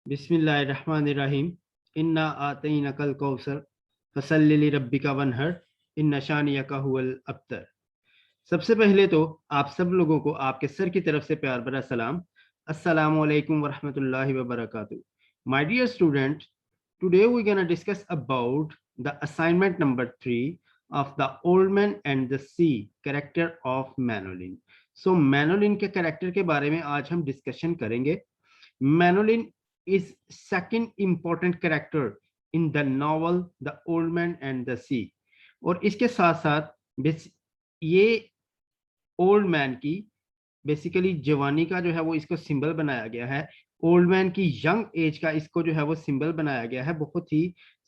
बिस्मिल्लाहिर्रहमानिर्रहीम। इन्ना आतईनकल कौसर फसल्लि लिरब्बिका वनहर इन्ना शानियका हुवल अब्तर। सबसे पहले तो आप सब लोगों को आपके सर की तरफ से प्यार भरा सलाम। अस्सलामु अलैकुम वरहमतुल्लाहि वबरकातुहू। My dear student, today we gonna discuss about the assignment number 3 of the old man and the sea character of Manolin. So Manolin के कैरेक्टर के बारे में आज हम डिस्कशन करेंगे। Manolin is second important character in the novel The Old Man and the Sea. और इसके साथ साथ ये ओल्ड मैन की बेसिकली जवानी का जो है वो इसको सिंबल बनाया गया है। ओल्ड मैन की यंग एज का इसको जो है वो सिंबल बनाया गया है। बहुत ही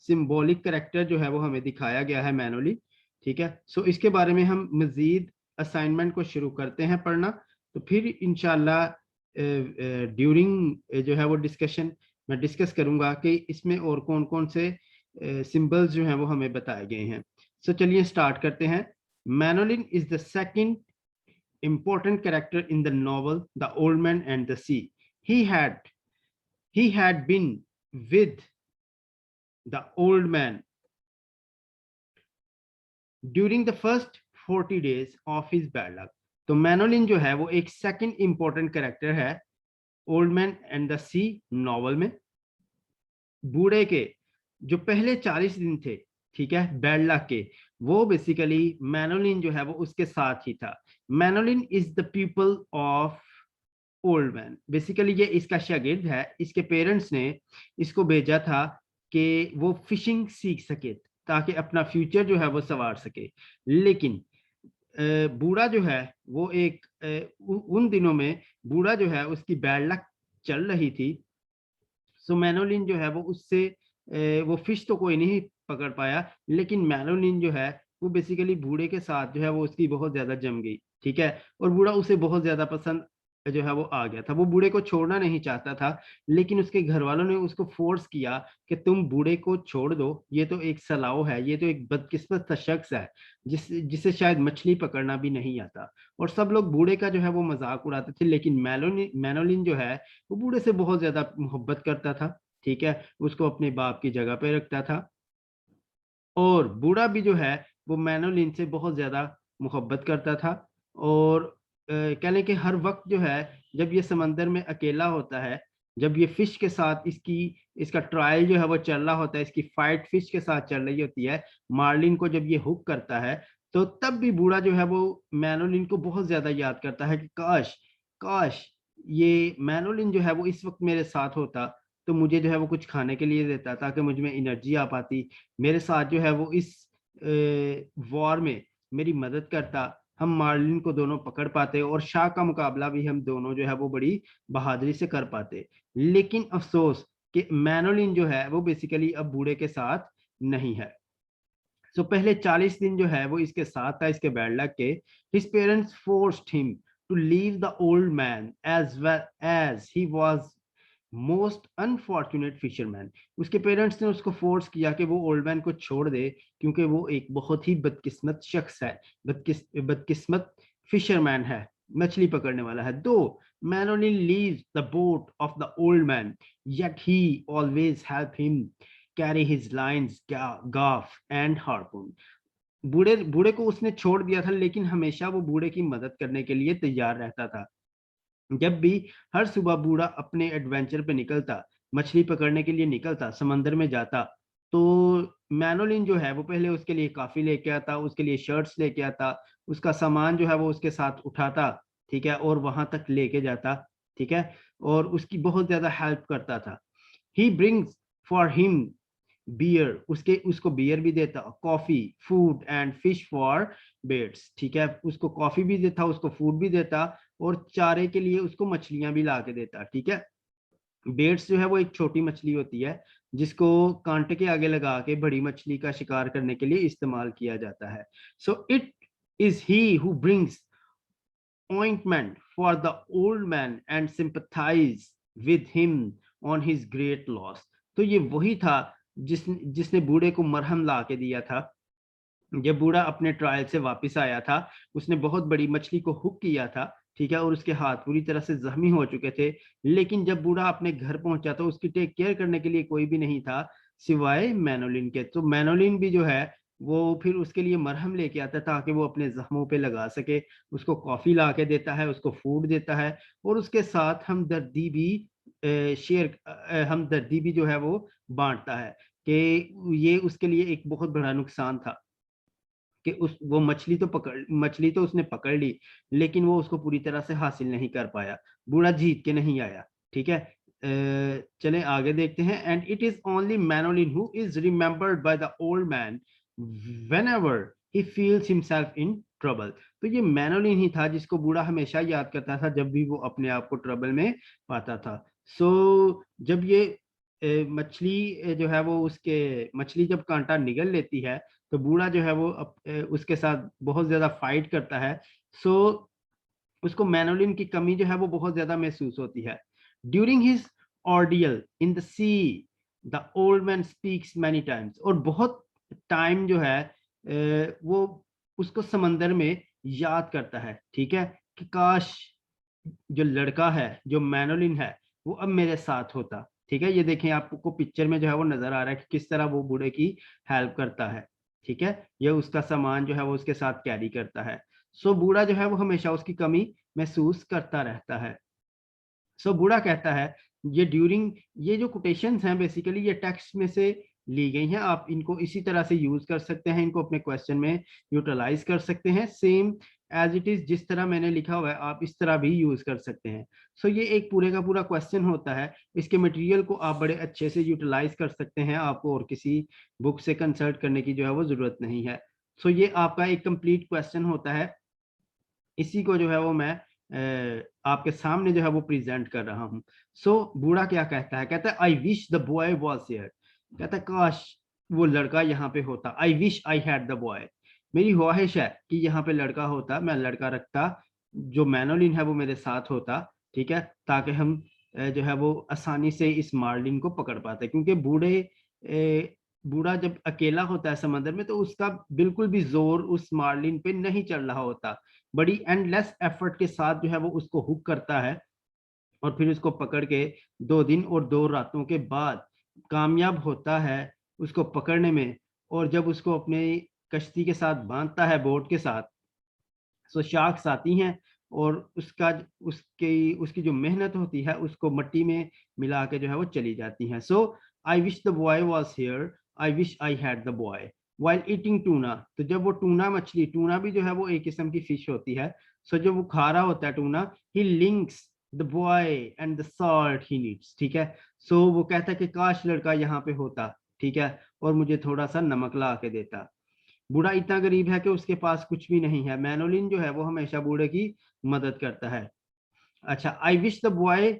सिंबॉलिक कैरेक्टर जो है वो हमें दिखाया गया है मैनोली। ठीक है, सो इसके बारे में हम मजीद असाइनमेंट को शुरू करते हैं पढ़ना। तो फिर इंशाल्लाह ड्यूरिंग जो है वो डिस्कशन मैं डिस्कस करूंगा कि इसमें और कौन कौन से सिंबल्स जो हैं वो हमें बताए गए हैं। सो चलिए स्टार्ट करते हैं। Manolin is the second important character in the novel The Old Man and the Sea. He had been with the old man during the first 40 days of his bad luck. तो मैनोलिन जो है वो एक second important character है old man and the sea नॉवल में। बूढ़े के जो पहले 40 दिन थे, ठीक है, बैड लक के, वो बेसिकली मैनोलिन जो है वो उसके साथ ही था। Manolin is the pupil of old man. Basically ये इसका शागिर्द है। इसके पेरेंट्स ने इसको भेजा था कि वो फिशिंग सीख सके ताकि अपना फ्यूचर जो है वो संवार सके। लेकिन बूढ़ा जो है वो एक उन दिनों में बूढ़ा जो है उसकी बैड लक चल रही थी। सो मैनोलिन जो है वो उससे वो फिश तो कोई नहीं पकड़ पाया, लेकिन मैनोलिन जो है वो बेसिकली बूढ़े के साथ जो है वो उसकी बहुत ज्यादा जम गई। ठीक है, और बूढ़ा उसे बहुत ज्यादा पसंद जो है वो आ गया था। वो बूढ़े को छोड़ना नहीं चाहता था, लेकिन उसके घर वालों ने उसको फोर्स किया कि तुम बूढ़े को छोड़ दो, ये तो एक सलाव है, ये तो एक बदकिस्मत सा शख्स है जिसे शायद मछली पकड़ना भी नहीं आता। और सब लोग बूढ़े का जो है वो मजाक उड़ाते थे, लेकिन मैनोलिन जो है वो बूढ़े से बहुत ज्यादा मोहब्बत करता था। ठीक है, उसको अपने बाप की जगह पे रखता था। और बूढ़ा भी जो है वो मैनोलिन से बहुत ज्यादा मोहब्बत करता था। और कह लें कि हर वक्त जो है जब ये समंदर में अकेला होता है, जब ये फिश के साथ इसका ट्रायल जो है वो चल रहा होता है, इसकी फाइट फिश के साथ चल रही होती है, मार्लिन को जब ये हुक करता है, तो तब भी बूढ़ा जो है वो मैनोलिन को बहुत ज्यादा याद करता है कि काश काश ये मैनोलिन जो है वो इस वक्त मेरे साथ होता, तो मुझे जो है वो कुछ खाने के लिए देता ताकि मुझ में एनर्जी आ पाती, मेरे साथ जो है वो इस वॉर में मेरी मदद करता, हम मार्लिन को दोनों पकड़ पाते और शाह का मुकाबला भी हम दोनों जो है वो बड़ी बहादुरी से कर पाते। लेकिन अफसोस कि मैनोलिन जो है वो बेसिकली अब बूढ़े के साथ नहीं है। सो पहले 40 दिन जो है वो इसके साथ था, इसके बैड लक के। His parents forced him to leave the old man as well as he was most unfortunate fisherman. उसके पेरेंट्स ने उसको फोर्स किया कि वो ओल्ड मैन को छोड़ दे, क्योंकि वो एक बहुत ही बदकिस्मत शख्स है, बदकिस्मत फिशरमैन है, मछली पकड़ने वाला है। Though Manolin leaves the boat of the old man, yet he always help him carry his lines, gaff and harpoon. बूढ़े बूढ़े को उसने छोड़ दिया था, लेकिन हमेशा वो बूढ़े की मदद करने के लिए तैयार रहता था। जब भी हर सुबह बूढ़ा अपने एडवेंचर पे निकलता, मछली पकड़ने के लिए निकलता, समंदर में जाता, तो मैनोलिन जो है वो पहले उसके लिए काफी लेके आता, उसके लिए शर्ट्स लेके आता, उसका सामान जो है वो उसके साथ उठाता, ठीक है, और वहां तक लेके जाता। ठीक है, और उसकी बहुत ज्यादा हेल्प करता था। He brings for him beer, उसको बियर भी देता, coffee, food and fish for baits. ठीक है, उसको कॉफी भी देता, उसको फूड भी देता, और चारे के लिए उसको मछलियां भी ला के देता। ठीक है, बेट्स जो है वो एक छोटी मछली होती है जिसको कांटे के आगे लगा के बड़ी मछली का शिकार करने के लिए इस्तेमाल किया जाता है। So it is he who brings ointment for the old man and sympathize with him on his great loss. तो ये वही था जिसने बूढ़े को मरहम ला के दिया था। जब बूढ़ा अपने ट्रायल से वापस आया था, उसने बहुत बड़ी मछली को हुक किया था, ठीक है, और उसके हाथ पूरी तरह से जख्मी हो चुके थे। लेकिन जब बूढ़ा अपने घर पहुंचा तो उसकी टेक केयर करने के लिए कोई भी नहीं था सिवाय मैनोलिन के। तो मैनोलिन भी जो है वो फिर उसके लिए मरहम लेके आता है ताकि वो अपने जख्मों पे लगा सके, उसको कॉफी ला के देता है, उसको फूड देता है, और उसके साथ हमदर्दी भी हमदर्दी भी जो है वो बांटता है कि ये उसके लिए एक बहुत बड़ा नुकसान था कि उस वो मछली तो उसने पकड़ ली, लेकिन वो उसको पूरी तरह से हासिल नहीं कर पाया, बूढ़ा जीत के नहीं आया। ठीक है, चलें आगे देखते हैं। And it is only Manolin who is remembered by the old man whenever he feels himself in trouble. तो ये मैनोलिन ही था जिसको बूढ़ा हमेशा याद करता था जब भी वो अपने आप को ट्रबल में पाता था। जब ये मछली जो है वो उसके मछली जब कांटा निगल लेती है तो बूढ़ा जो है वो उसके साथ बहुत ज्यादा फाइट करता है। सो उसको मैनोलिन की कमी जो है वो बहुत ज्यादा महसूस होती है। During his ordeal in the see the old man speaks many times. और बहुत टाइम जो है वो उसको समंदर में याद करता है। ठीक है, कि काश जो लड़का है जो मैनोलिन है वो अब मेरे साथ होता। ठीक है, ये देखें आपको पिक्चर में जो है वो नजर आ रहा है कि किस तरह वो बूढ़े की हेल्प करता है। ठीक है, ये उसका सामान जो है वो उसके साथ कैरी करता है। बूढ़ा जो है वो हमेशा उसकी कमी महसूस करता रहता है। बूढ़ा कहता है, ये जो कोटेशंस हैं बेसिकली ये टेक्स्ट में से ली गई हैं। आप इनको इसी तरह से यूज कर सकते हैं, इनको अपने क्वेश्चन में यूटिलाइज कर सकते हैं। सेम एज इट इज जिस तरह मैंने लिखा हुआ है आप इस तरह भी यूज कर सकते हैं। ये एक पूरे का पूरा क्वेश्चन होता है। इसके मटेरियल को आप बड़े अच्छे से यूटिलाइज कर सकते हैं, आपको और किसी बुक से कंसल्ट करने की जो है वो जरूरत नहीं है। ये आपका एक कंप्लीट क्वेश्चन होता है। इसी को जो है वो मैं आपके सामने जो है वो प्रेजेंट कर रहा हूँ। बूढ़ा क्या कहता है, कहता है आई wish the boy was here. कहता है काश वो लड़का यहाँ पे होता। I wish I had the boy. मेरी ख्वाहिश है कि यहाँ पे लड़का होता, मैं लड़का रखता, जो मैनोलिन है वो मेरे साथ होता। ठीक है, ताकि हम जो है वो आसानी से इस मार्लिन को पकड़ पाते। क्योंकि बूढ़ा जब अकेला होता है समंदर में तो उसका बिल्कुल भी जोर उस मार्लिन पे नहीं चल रहा होता। बड़ी एंडलेस एफर्ट के साथ जो है वो उसको हुक करता है और फिर उसको पकड़ के 2 दिन और 2 रातों के बाद कामयाब होता है उसको पकड़ने में। और जब उसको अपने कश्ती के साथ बांधता है, बोट के साथ, शार्क्स आती हैं और उसकी जो मेहनत होती है उसको मिट्टी में मिला के जो है वो चली जाती हैं। आई wish the boy was here, I wish I had the boy while eating tuna. तो जब वो टूना मछली, टूना भी जो है वो एक किस्म की फिश होती है, जब वो खा रहा होता है tuna, he links the boy and the salt he needs. ठीक है, वो कहता है कि काश लड़का यहाँ पे होता, ठीक है, और मुझे थोड़ा सा नमक ला के देता। बूढ़ा इतना गरीब है कि उसके पास कुछ भी नहीं है। मैनोलिन जो है वो हमेशा बूढ़े की मदद करता है। अच्छा, I wish the boy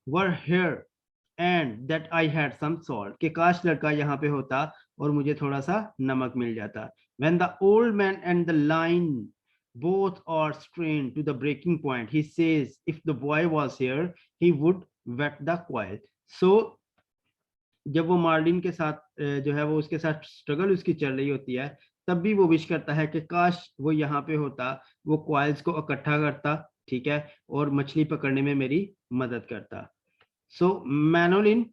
were here and that I had some salt. कि काश लड़का यहाँ पे होता और मुझे थोड़ा सा नमक मिल जाता। When the old man and the line both are strained to the breaking point, he says if the boy was here he would wet the coil. so जब वो मार्लिन के साथ जो है वो उसके साथ स्ट्रगल उसकी चल रही होती है, तब भी वो विश करता है कि काश वो यहाँ पे होता, वो क्वाइल्स को इकट्ठा करता, ठीक है, और मछली पकड़ने में मेरी मदद करता। मैनोलिन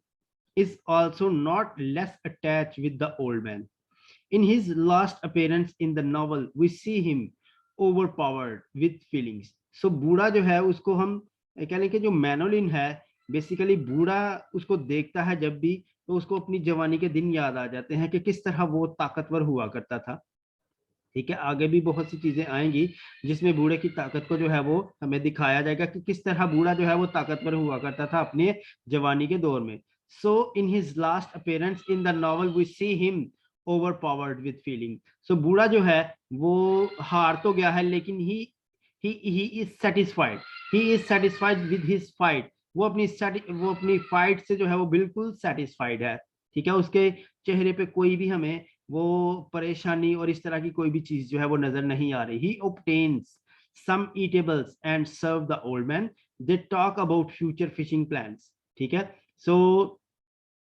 is also not less attached with the old man. In his last appearance in the novel, we see him overpowered with feelings. बूढ़ा जो है उसको हम कह लें कि जो मैनोलिन है बेसिकली बूढ़ा उसको देखता है जब भी, तो उसको अपनी जवानी के दिन याद आ जाते हैं कि किस तरह वो ताकतवर हुआ करता था। ठीक है, आगे भी बहुत सी चीजें आएंगी जिसमें बूढ़े की ताकत को जो है वो हमें दिखाया जाएगा कि किस तरह बूढ़ा जो है वो ताकतवर हुआ करता था अपने जवानी के दौर में। In his last appearance in the novel we see him overpowered with feeling. बूढ़ा जो है वो हार तो गया है लेकिन he is satisfied, he is satisfied with his fight. वो अपनी फाइट से जो है वो बिल्कुल सेटिस्फाइड है। ठीक है, उसके चेहरे पे कोई भी हमें वो परेशानी और इस तरह की कोई भी चीज जो है वो नजर नहीं आ रही। ही obtains some eatables and serve the old man. They talk about future fishing plans. ठीक है,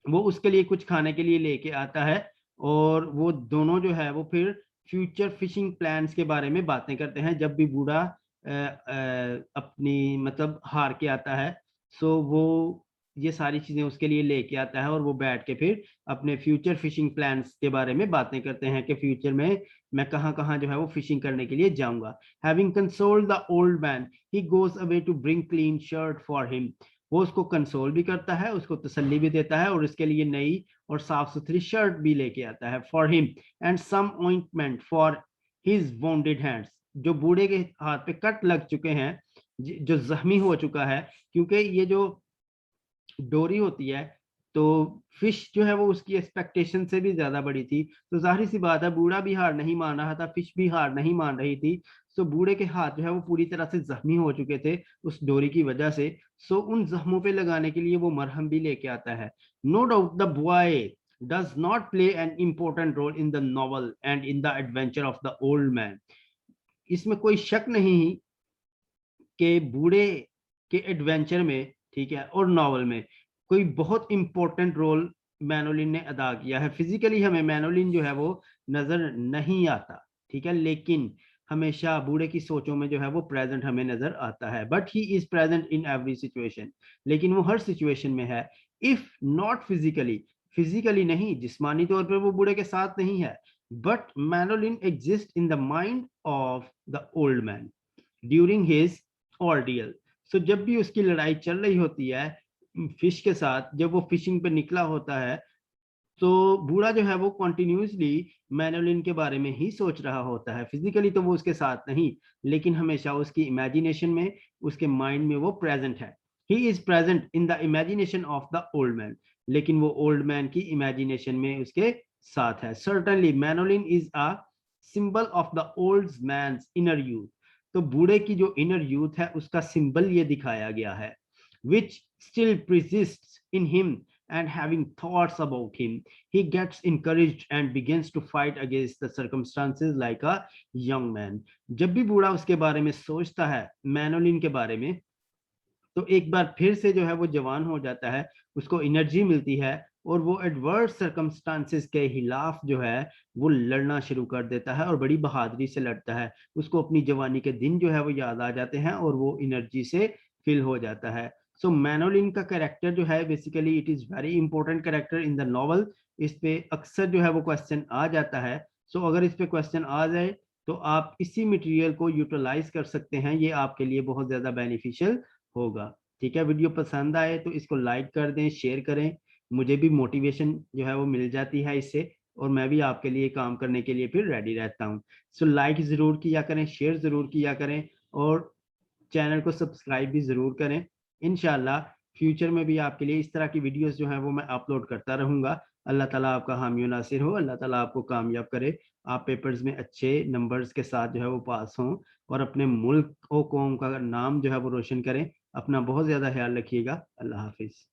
वो उसके लिए कुछ खाने के लिए लेके आता है और वो दोनों जो है वो फिर फ्यूचर फिशिंग प्लान्स के बारे में बातें करते हैं। जब भी बूढ़ा अपनी मतलब हार के आता है। सो वो ये सारी चीजें उसके लिए लेके आता है और वो बैठ के फिर अपने फ्यूचर फिशिंग प्लान्स के बारे में बातें करते हैं कि फ्यूचर में मैं कहाँ कहाँ जो है वो फिशिंग करने के लिए जाऊंगा। Having consoled the old man he goes away to bring clean shirt for him. वो उसको कंसोल भी करता है, उसको तसल्ली भी देता है और उसके लिए नई और साफ सुथरी शर्ट भी लेके आता है for him and some ointment for his wounded hands. जो बूढ़े के हाथ पे कट लग चुके हैं, जो जख्मी हो चुका है, क्योंकि ये जो डोरी होती है तो फिश जो है वो उसकी एक्सपेक्टेशन से भी ज्यादा बड़ी थी। तो जाहिर सी बात है बूढ़ा भी हार नहीं मान रहा था, फिश भी हार नहीं मान रही थी। सो बूढ़े के हाथ जो है वो पूरी तरह से जख्मी हो चुके थे उस डोरी की वजह से। सो उन जख्मों पे लगाने के लिए वो मरहम भी लेके आता है। No doubt the boy does not play an important role in the novel and in the adventure of the old man। इसमें कोई शक नहीं कि बूढ़े के एडवेंचर में, ठीक है, और नॉवल में कोई बहुत इंपॉर्टेंट रोल मैनोलिन ने अदा किया है। फिजिकली हमें मैनोलिन जो है वो नजर नहीं आता, ठीक है, लेकिन हमेशा बूढ़े की सोचों में जो है वो प्रेजेंट हमें नजर आता है। But he is present in every situation, लेकिन वो हर सिचुएशन में है। इफ नॉट फिजिकली, फिजिकली नहीं, जिस्मानी तौर पर वो बूढ़े के साथ नहीं है, but Manolin exist in the mind of the old man during his ordeal. So जब भी उसकी लड़ाई चल रही होती है फिश के साथ, जब वो फिशिंग पे निकला होता है, तो बूढ़ा जो है वो कंटिन्यूसली मैनोलिन के बारे में ही सोच रहा होता है। फिजिकली तो वो उसके साथ नहीं, लेकिन हमेशा उसकी इमेजिनेशन में, उसके माइंड में वो प्रेजेंट है। He is present in the imagination of the old man, लेकिन वो ओल्ड मैन की इमेजिनेशन में उसके साथ है। Certainly Manolin is a symbol of the old man inner youth. तो बूढ़े की जो इनर यूथ है उसका सिंबल ये दिखाया गया है। which still persists in him, and having thoughts about him, he gets encouraged and begins to fight against the circumstances like a young man। जब भी बूढ़ा उसके बारे में सोचता है, मैनोलिन के बारे में, तो एक बार फिर से जो है वो जवान हो जाता है, उसको एनर्जी मिलती है और वो एडवर्स सर्कमस्टांसेस के खिलाफ जो है वो लड़ना शुरू कर देता है और बड़ी बहादुरी से लड़ता है। उसको अपनी जवानी के दिन जो है वो याद आ जाते हैं और वो एनर्जी से फिल हो जाता है। सो मैनोलिन का कैरेक्टर जो है basically it is very important character in the novel. इस पे अक्सर जो है वो क्वेश्चन आ जाता है। सो अगर इस पे क्वेश्चन आ जाए तो आप इसी मटेरियल को यूटिलाइज कर सकते हैं, ये आपके लिए बहुत ज्यादा बेनिफिशियल होगा। ठीक है, वीडियो पसंद आए तो इसको लाइक कर दें, शेयर करें। मुझे भी मोटिवेशन जो है वो मिल जाती है इससे, और मैं भी आपके लिए काम करने के लिए फिर रेडी रहता हूँ। सो लाइक जरूर किया करें, शेयर जरूर किया करें और चैनल को सब्सक्राइब भी जरूर करें। इंशाल्लाह फ्यूचर में भी आपके लिए इस तरह की वीडियोस जो है वो मैं अपलोड करता रहूंगा। अल्लाह ताला आपका हामी और नासिर हो, अल्लाह ताला आपको कामयाब करे, आप पेपर्स में अच्छे नंबर्स के साथ जो है वो पास हों और अपने मुल्क और कौम का नाम जो है वो रोशन करें। अपना बहुत ज्यादा ख्याल रखिएगा। अल्लाह हाफिज।